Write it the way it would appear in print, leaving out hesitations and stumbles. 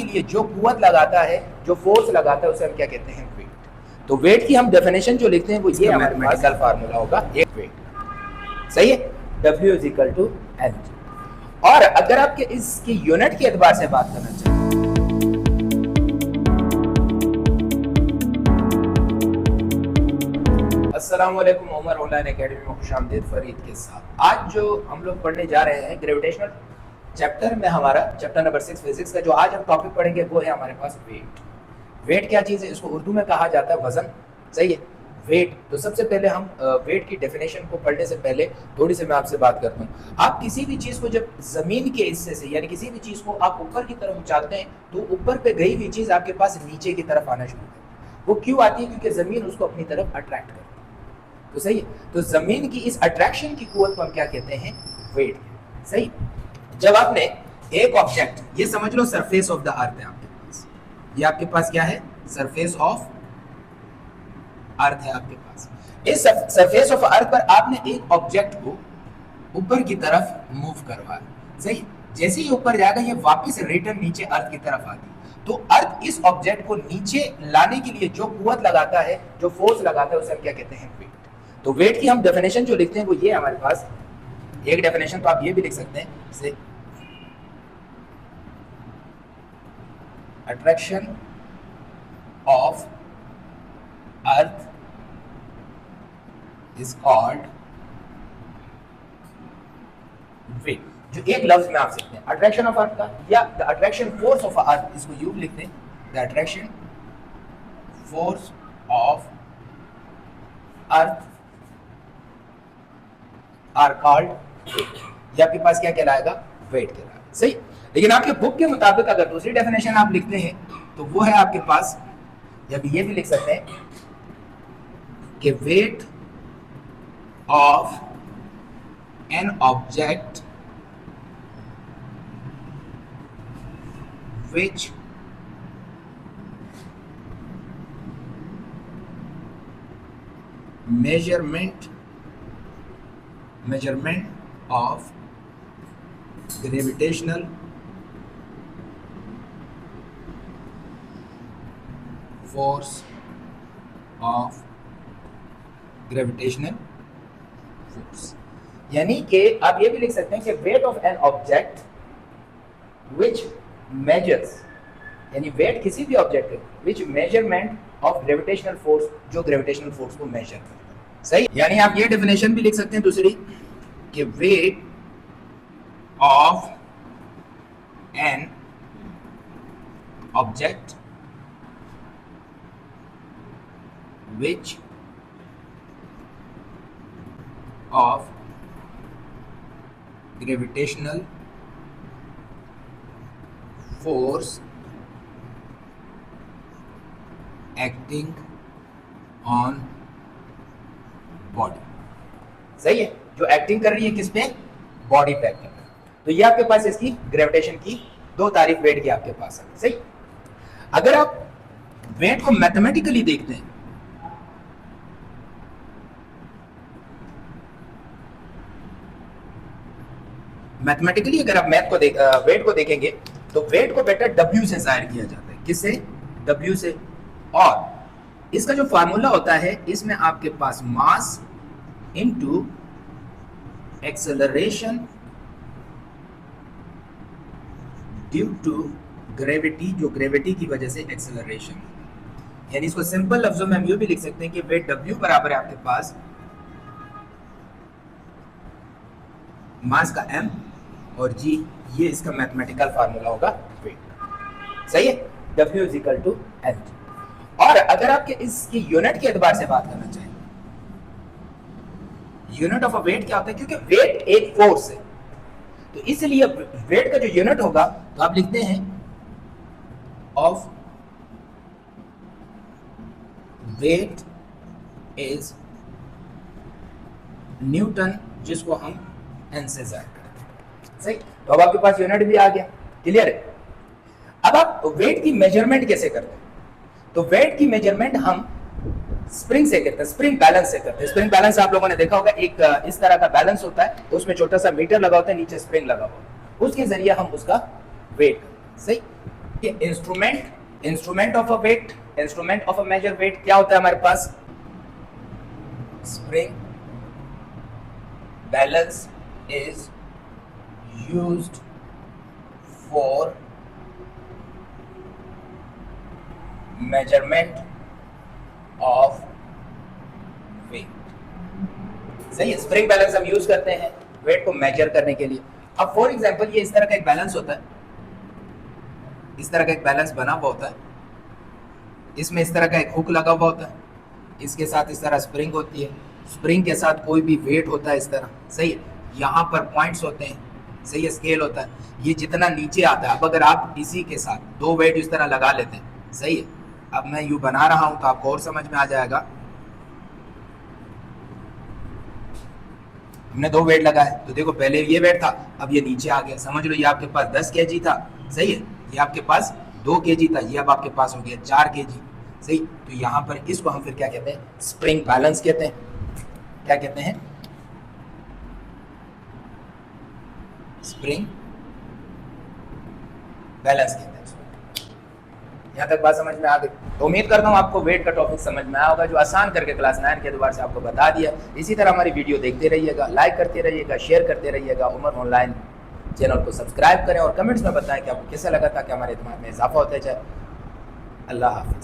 के लिए जो कुव्वत लगाता है, जो फोर्स लगाता है, उसे हम क्या कहते हैं? वेट। तो वेट की हम डेफिनेशन जो लिखते हैं वो ये हमारे मैथमेटिकल फार्मूला होगा, एक वेट। सही है, W is equal to mg। और अगर आपके इसकी यूनिट के एतबार से बात करना चाहिए, अस्सलाम वालेकुम, उमर ऑनलाइन एकेडमी में खुशामदीद फरीद के साथ। आज जो हम लोग पढ़ने जा रहे हैं ग्रेविटेशनल चैप्टर में, हमारा चैप्टर नंबर 6 फिजिक्स का जो आज हम टॉपिक पढ़ेंगे वो है हमारे पास वेट। वेट क्या चीज़ है? इसको उर्दू में कहा जाता है वजन। सही है, वेट। तो सबसे पहले हम वेट की डेफिनेशन को पढ़ने से पहले थोड़ी सी मैं आपसे बात करता हूँ। आप किसी भी चीज़ को जब ज़मीन के हिस्से से, यानी किसी भी चीज़ को आप ऊपर की तरफ उछालते हैं तो ऊपर पे गई हुई चीज़ आपके पास नीचे की तरफ आना शुरू होती है। वो क्यों आती है? क्योंकि ज़मीन उसको अपनी तरफ अट्रैक्ट करती है। तो सही है, तो ज़मीन की इस अट्रैक्शन की कुव्वत को हम क्या कहते हैं? वेट। सही। जब आपने एक ऑब्जेक्ट, ये समझ लो सरफेस ऑफ द अर्थ है आपके पास, ये आपके पास क्या है? सरफेस ऑफ अर्थ है आपके पास। इस सरफेस ऑफ अर्थ पर आपने एक ऑब्जेक्ट को ऊपर की तरफ मूव करवाया। सही। जैसे ही ऊपर जाएगा ये वापस रिटर्न नीचे अर्थ की तरफ आती है। तो अर्थ इस ऑब्जेक्ट को नीचे लाने के लिए जो कुव्वत लगाता है, जो फोर्स लगाता है, उसे हम क्या कहते हैं? वेट। तो वेट की हम डेफिनेशन जो लिखते हैं वो ये हमारे पास एक डेफिनेशन, तो आप ये भी लिख सकते हैं जैसे attraction of earth is called weight. जो एक लफ्ज में आप सकते हैं अट्रैक्शन ऑफ अर्थ का, या the attraction force of earth, इसको यूं लिखते हैं the attraction force of earth are called weight. ये आपके पास क्या कहलाएगा? वेट कहलाएगा। सही। लेकिन आपके बुक के मुताबिक अगर दूसरी डेफिनेशन आप लिखते हैं तो वो है आपके पास, जब ये भी लिख सकते हैं कि weight of an object which measurement of gravitational force of gravitational force। यानी कि आप ये भी लिख सकते हैं कि weight of an object which measures, यानी वेट किसी भी ऑब्जेक्ट का विच मेजरमेंट ऑफ ग्रेविटेशनल फोर्स, जो ग्रेविटेशनल फोर्स को मेजर करता है। सही। यानी आप ये डेफिनेशन भी लिख सकते हैं दूसरी कि weight of an object which of gravitational force acting on body। सही है, जो एक्टिंग कर रही है किस पे? बॉडी पे एक्टिंग कर रही है। तो ये आपके पास इसकी ग्रेविटेशन की दो तारीफ वेट की आपके पास है। सही। अगर आप वेट को मैथमेटिकली देखते हैं, मैथमेटिकली अगर आप वेट को देखेंगे तो वेट को बेटा W से जाहिर किया जाता है। किससे? W से। और इसका जो फार्मूला होता है, इसमें आपके पास mass into acceleration due to gravity, जो ग्रेविटी की वजह से एक्सेलरेशन, यानी इसको सिंपल लफ्जों में हम यूं भी लिख सकते हैं कि वेट W बराबर है आपके पास मास का m और g, ये इसका मैथमेटिकल फार्मूला होगा वेट। सही है, W is equal to mg। और अगर आपके इसकी यूनिट के एतबार से बात करना चाहें, यूनिट ऑफ अ वेट क्या होता है? क्योंकि वेट एक फोर्स है, तो इसलिए वेट का जो यूनिट होगा तो आप लिखते हैं ऑफ वेट इज न्यूटन, जिसको हम n से जाहिर करते हैं। सही। तो अब आपके पास यूनिट भी आ गया। क्लियर है? अब आप वेट की मेजरमेंट कैसे करते हैं? तो वेट की मेजरमेंट हम स्प्रिंग से करते हैं, स्प्रिंग बैलेंस से करते हैं। स्प्रिंग बैलेंस आप लोगों ने देखा होगा, एक इस तरह का बैलेंस होता है, तो उसमें छोटा सा मीटर लगा होता है, नीचे स्प्रिंग लगा हुआ है, उसके जरिए हम उसका वेट करते हैं। सही। कि instrument of a weight, instrument of a measure weight क्या होता है हमारे पास? Spring balance is used for measurement of weight. सही है, स्प्रिंग बैलेंस हम यूज करते हैं वेट को मेजर करने के लिए। अब फॉर एग्जांपल ये इस तरह का एक बैलेंस होता है, इस तरह का एक बैलेंस बना हुआ होता है, इसमें इस तरह का एक हुक लगा हुआ होता है, इसके साथ इस तरह स्प्रिंग होती है, स्प्रिंग के साथ कोई भी वेट होता है इस तरह। सही है, यहाँ पर पॉइंट्स होते हैं, सही है, स्केल होता है, ये जितना नीचे आता है। अब अगर आप इसी के साथ दो वेट इस तरह लगा लेते हैं, सही है, अब मैं यूं बना रहा हूं तो आपको और समझ में आ जाएगा। हमने दो वेट लगाए तो देखो पहले ये वेट था, अब ये नीचे आ गया। समझ लो ये आपके पास 10 kg था, सही है, ये आपके पास 2 kg था, ये अब आपके पास हो गया 4 kg। सही, तो यहाँ पर इसको हम फिर क्या कहते हैं? स्प्रिंग बैलेंस कहते हैं। क्या कहते हैं? स्प्रिंग बैलेंस कहते हैं। यहाँ तक बात समझ में आ गई? तो उम्मीद करता हूँ आपको वेट का टॉपिक समझ में आया होगा, जो आसान करके क्लास 9 के एतबार से आपको बता दिया। इसी तरह हमारी वीडियो देखते रहिएगा, लाइक करते रहिएगा, शेयर करते रहिएगा। उमर ऑनलाइन चैनल को सब्सक्राइब करें और कमेंट्स में बताएं कि आपको कैसा लगा, ताकि हमारे एतमाद में इजाफा होता जाए। अल्लाह हाफिज़।